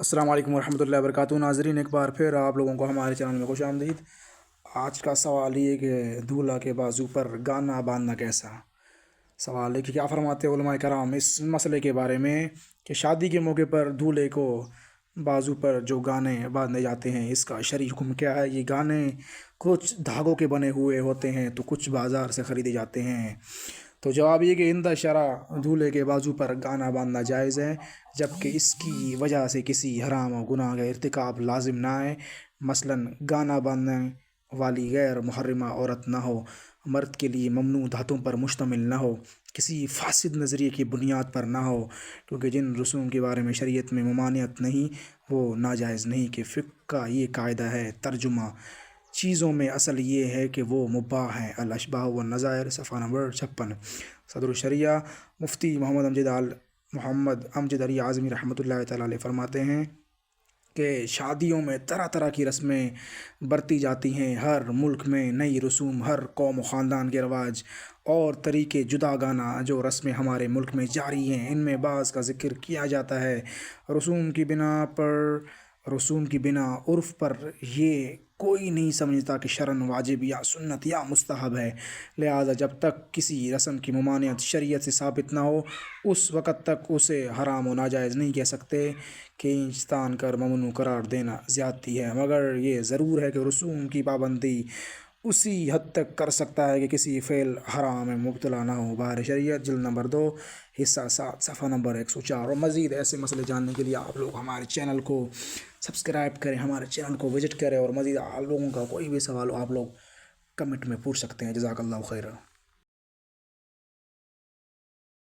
السلام علیکم ورحمۃ اللہ وبرکاتہ ناظرین، ایک بار پھر آپ لوگوں کو ہمارے چینل میں خوش آمدید۔ آج کا سوال یہ کہ دولہا کے بازو پر گانا باندھنا کیسا؟ سوال ہے کہ کیا فرماتے ہیں علماء کرام اس مسئلے کے بارے میں کہ شادی کے موقع پر دولہے کو بازو پر جو گانے باندھے جاتے ہیں اس کا شرعی حکم کیا ہے؟ یہ گانے کچھ دھاگوں کے بنے ہوئے ہوتے ہیں تو کچھ بازار سے خریدے جاتے ہیں۔ تو جواب یہ کہ اندہ شرع دولہے کے بازو پر گانا باندھنا جائز ہے، جبکہ اس کی وجہ سے کسی حرام و گناہ کا ارتکاب لازم نہ ہے۔ مثلاً گانا باندھنے والی غیر محرمہ عورت نہ ہو، مرد کے لیے ممنوع دھاتوں پر مشتمل نہ ہو، کسی فاسد نظریے کی بنیاد پر نہ ہو، کیونکہ جن رسوم کے بارے میں شریعت میں ممانعت نہیں وہ ناجائز نہیں۔ کہ فقہ کا یہ قاعدہ ہے، ترجمہ چیزوں میں اصل یہ ہے کہ وہ مباح ہیں۔ الاشباہ والنظائر، صفحہ نمبر 56۔ صدر الشریعہ مفتی محمد امجد علی اعظمی رحمۃ اللہ تعالیٰ علیہ فرماتے ہیں کہ شادیوں میں طرح طرح کی رسمیں برتی جاتی ہیں۔ ہر ملک میں نئی رسوم، ہر قوم و خاندان کے رواج اور طریقے جدا گانا جو رسمیں ہمارے ملک میں جاری ہیں ان میں بعض کا ذکر کیا جاتا ہے۔ رسوم کی بنا عرف پر یہ کوئی نہیں سمجھتا کہ شرعاً واجب یا سنت یا مستحب ہے، لہذا جب تک کسی رسم کی ممانعت شریعت سے ثابت نہ ہو اس وقت تک اسے حرام و ناجائز نہیں کہہ سکتے۔ کھینچ تان کر ممنوع قرار دینا زیادتی ہے، مگر یہ ضرور ہے کہ رسوم کی پابندی اسی حد تک کر سکتا ہے کہ کسی فعل حرام میں مبتلا نہ ہو۔ بہار شریعت جلد نمبر 2 حصہ 7 صفحہ نمبر 104۔ اور مزید ایسے مسئلے جاننے کے لیے آپ لوگ ہمارے چینل کو سبسکرائب کریں، ہمارے چینل کو وزٹ کریں، اور مزید آپ لوگوں کا کوئی بھی سوال ہو آپ لوگ کمنٹ میں پوچھ سکتے ہیں۔ جزاک اللہ خیر۔